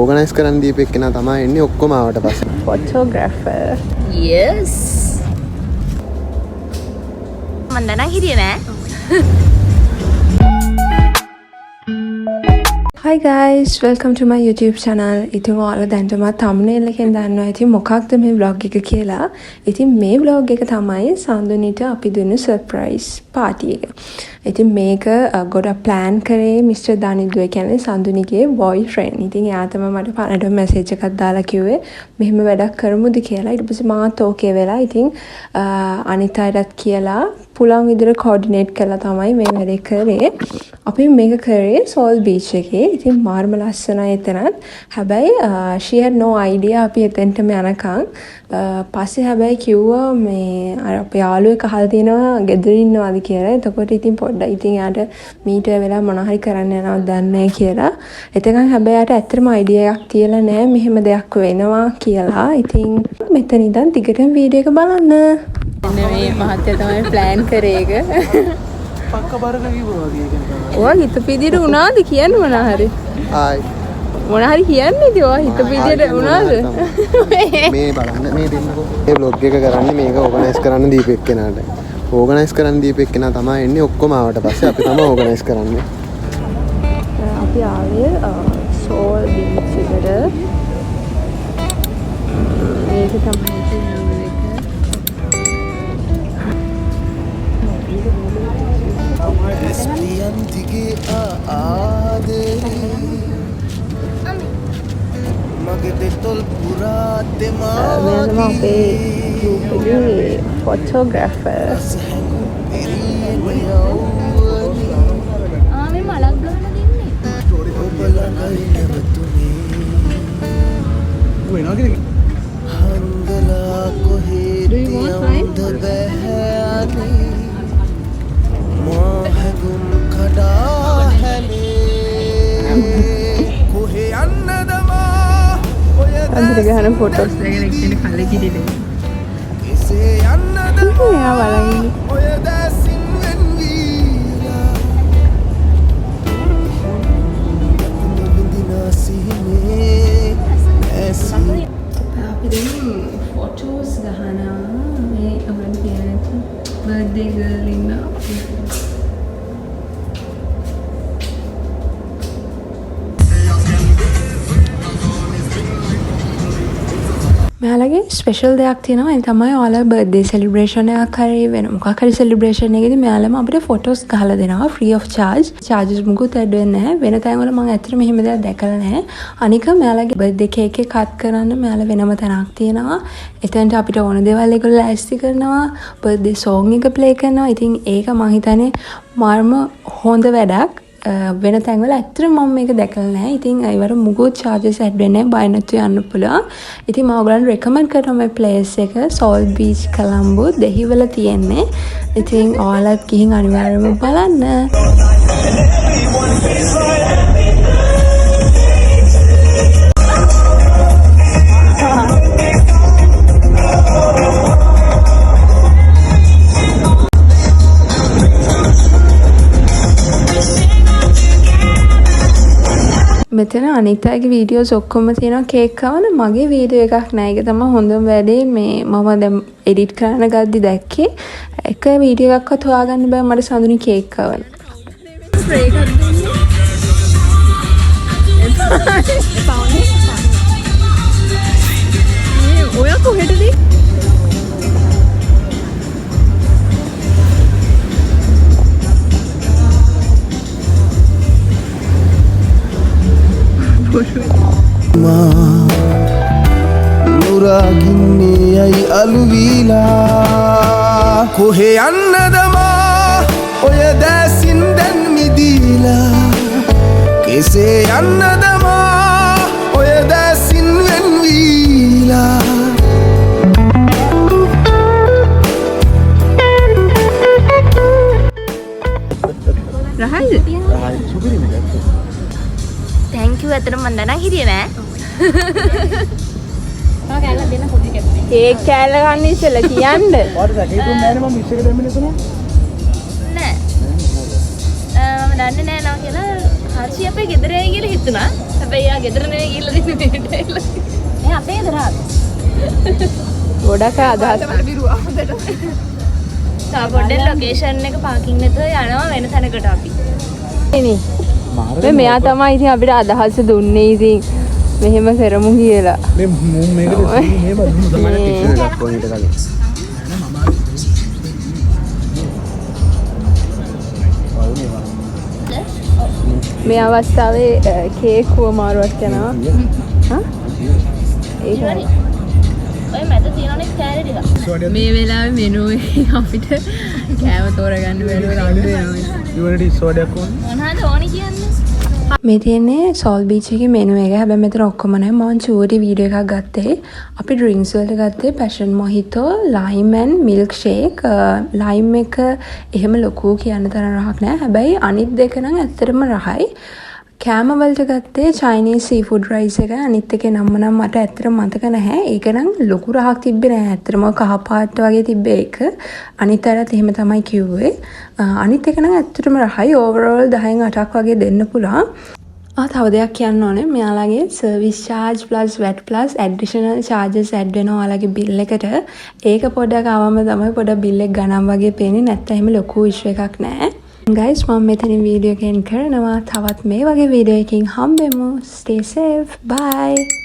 Organise කරන් දීපු එක්කෙනා තමයි එන්නේ ඔක්කොම ආවට පස්සේ. Photographer. Yes. මම දැනන් හිටියේ නෑ. Hi guys, welcome to my YouTube channel. ඉතින් ඔයාලා දැන්ටමත් thumbnail එකෙන් දන්නවා ඉතින් මොකක්ද මේ vlog එක කියලා. ඉතින් මේ vlog එක තමයි සඳුනිට අපි දුන්න surprise party එක. ඉතින් මේක ගොඩක් plan කරේ Mr. Danidu කියන්නේ සඳුනිගේ boyfriend. ඉතින් එයා තමයි මට පරණ message එකක් දාලා කිව්වේ මෙහෙම වැඩක් කරමුද කියලා. ඊට පස්සේ මාත් okay වෙලා ඉතින් අනිත් අයටත් කියලා පුළුවන් විදිහට coordinate කරලා තමයි මේ වැඩේ කරේ. අපි මේක කරේ Sol Beach එකේ. ඉතින් මාර්ම ලස්සනයි එතනත්. හැබැයි she had no idea අපි එතෙන්ටම යනකම්. පස්සේ හැබැයි කිව්වා මේ අර අපේ යාළුවෙක් අහලා තියෙනවා ගෙදර ඉන්නවාද කියලා. එතකොට ඉතින් පොඩ්ඩක් ඉතින් යාට මීටර් වෙලා මොනවා හරි කරන්න යනවද දන්නේ නැහැ කියලා. එතකන් හැබැයි යාට ඇත්තටම idea එකක් තියලා නැහැ මෙහෙම දෙයක් වෙනවා කියලා. ඉතින් මෙතන ඉඳන් දිගටම වීඩියෝ එක බලන්න. මේ මහත්තයා තමයි plan කරේ එක. පක්ක බරක කිව්වා වගේ කෙනෙක්. ඔයා හිතපු විදියට උනාද කියන්න මොනවා හරි? ආයි මොනවා හරි කියන්නේ ඉතින් ඔයා හිතපු විදියට උනාද? මේ බලන්න මේ දෙන්නකෝ. මේ vlog එක කරන්නේ මේක ඕගනයිස් කරන්න දීපු එක්කෙනාට. ඕගනයිස් කරන්න දීපු එක්කෙනා තමයි එන්නේ ඔක්කොම ආවට පස්සේ අපි තමයි ඕගනයිස් කරන්නේ. අපි ආවේ Sol Beach එකට. මේක තමයි photographer. මේ මලක් ගහන අන්දර ගහන ෆොටෝස් එකෙන් එක්කෙනෙක් කල්ලේ කිරිදේ. එයා බලන්නේ. අපි දැන් ෆොටෝස් ගහනවා. මේ අපේ කියනට බර්ත්ඩේ ගර්ල් ඉන්නවා. මෙයාලගේ ස්පෙෂල් දෙයක් තියෙනවා. ඒ තමයි ඔයාලා බර්ත්ඩේ සෙලිබ්‍රේෂන් එකක් හරි වෙන මොකක් හරි සෙලිබ්‍රේෂන් එකේදී මෙයාලම අපිට ෆොටෝස් ගහලා දෙනවා ෆ්‍රී ඔෆ් charge. charges මුකුත් ඇඩ් වෙන්නේ නැහැ. වෙන තැන්වල මම ඇත්තට මෙහෙම දෙයක් දැකලා නැහැ. අනික මෙයාලගේ බර්ත්ඩේ කේක් එක කට් කරන්න මෙයාලා වෙනම තැනක් තියෙනවා. එතනට අපිට ඕන දේවල් ඒගොල්ලෝ ලෑස්ති කරනවා. බර්ත්ඩේ සෝං එක ප්ලේ කරනවා. ඉතින් ඒක මම හිතන්නේ මාර්ම හොඳ වැඩක්. වෙන තැන්වල ඇත්තට මම මේක දැකලා නැහැ. ඉතින් ඒවර මුකුත් charges ඇඩ් වෙන්නේ නැහැ. බය නැතුව යන්න පුළුවන්. ඉතින් මම ඔයගලන්ට recommend කරනවා මේ place එක Sol Beach Colombo දෙහිවල තියෙන්නේ. ඉතින් ඔයාලත් ගිහින් අනිවාර්යයෙන්ම බලන්න. මෙතන අනිත් අයගේ වීඩියෝස් ඔක්කොම තියෙනවා කේක් කවන. මගේ වීඩියෝ එකක් නෑ. ඒක තමයි හොඳම වැඩේ. මේ මම දැන් එඩිට් කරන්න ගද්දි දැක්කේ එක වීඩියෝ එකක්වත් හොයාගන්න බෑ මට සඳුනි කේක් කවන. ස්ප්‍රේ එකක් දුන්නේ. ඔයා කොහෙටද? නුරාගින්නේ යයි අලුවීලා කොහේ යන්නද මා ඔය දැසින් දැන් මිදීලා කෙසේ යන්නද මා ඔය දැසින් වෙන්වීලා රහයිද? thank you අතන මම දැනන් හිටියේ නෑ. කේක් කෑල්ල ගන්න ඉස්සෙල්ලා කියන්න. ඔයාලට සැකේතුම් නෑනේ මම මිස් එක දෙන්න නේද? නෑ. මම දන්නේ නෑ නා කියලා හර්ෂි අපේ ගෙදර ඇයි කියලා හිතුණා. හැබැයි යා ගෙදර නෙවෙයි ගිහලා දෙන්නේ මේට. ඒ අපේ ගෙදර ආවා. ගොඩක් අදහස් තා පොඩ්ඩක් ලොකේෂන් එක පාකින් නැතුව යනවා වෙන තැනකට අපි. නේ මෙයා තමයි ඉතින් අපිට අදහස් දුන්නේ ඉතින් මෙහෙම කරමු කියලා. මේ මේකට මේ බලමු තමයි ටිෂන් එකක් කොහොමද කලින්. මේ අවස්ථාවේ කේක් හුවමාරුවක් යනවා. හා? ඒක ඔය මැද තියෙනනේ කෑලි ටික. මේ වෙලාවේ මෙනු අපිට කෑම තෝරගන්න බැරුව ඉවරට ඉස්සෝඩයක් ඕන මොනවද ඕනි කියන්නේ? මේ තියෙන්නේ සෝල් බීච් එකේ මෙනු එක. හැබැයි මෙතන ඔක්කොම නැහැ. මම චූටි වීඩියෝ එකක් ගත්තේ. අපි ඩ්‍රින්ක්ස් වලට ගත්තේ passion mojito, lime and milk shake. Lime එක එහෙම ලොකු කියන්න තරම් රහක් නැහැ. හැබැයි අනිත් දෙක නම් ඇත්තටම රහයි. කෑම වලට ගත්තේ චයිනීස් සීෆුඩ් රයිස් එක. අනිත් එකේ නම නම් මට ඇත්තටම මතක නැහැ. ඒක නම් ලොකු රහක් තිබ්බේ නැහැ. ඇත්තටම කහ පාට වගේ තිබ්බේ ඒක. අනිත් අරත් එහෙම තමයි කිව්වේ. අනිත් එක නම් ඇත්තටම රහයි. ඕවරෝල් 10න් 8ක් වගේ දෙන්න පුළුවන්. තව දෙයක් කියන්න ඕනේ. මෙයාලගේ service charge plus VAT plus additional charges add වෙනවා ඔයාලගේ bill එකට. ඒක පොඩ්ඩක් ආවම තමයි පොඩ්ඩක් bill එක ගණන් වගේ පේන්නේ. නැත්නම් එහෙම ලොකු issue එකක් නැහැ. guys මම මෙතනින් වීඩියෝ එක end කරනවා. තවත් මේ වගේ වීඩියෝ එකකින් හම්බෙමු. stay safe. bye.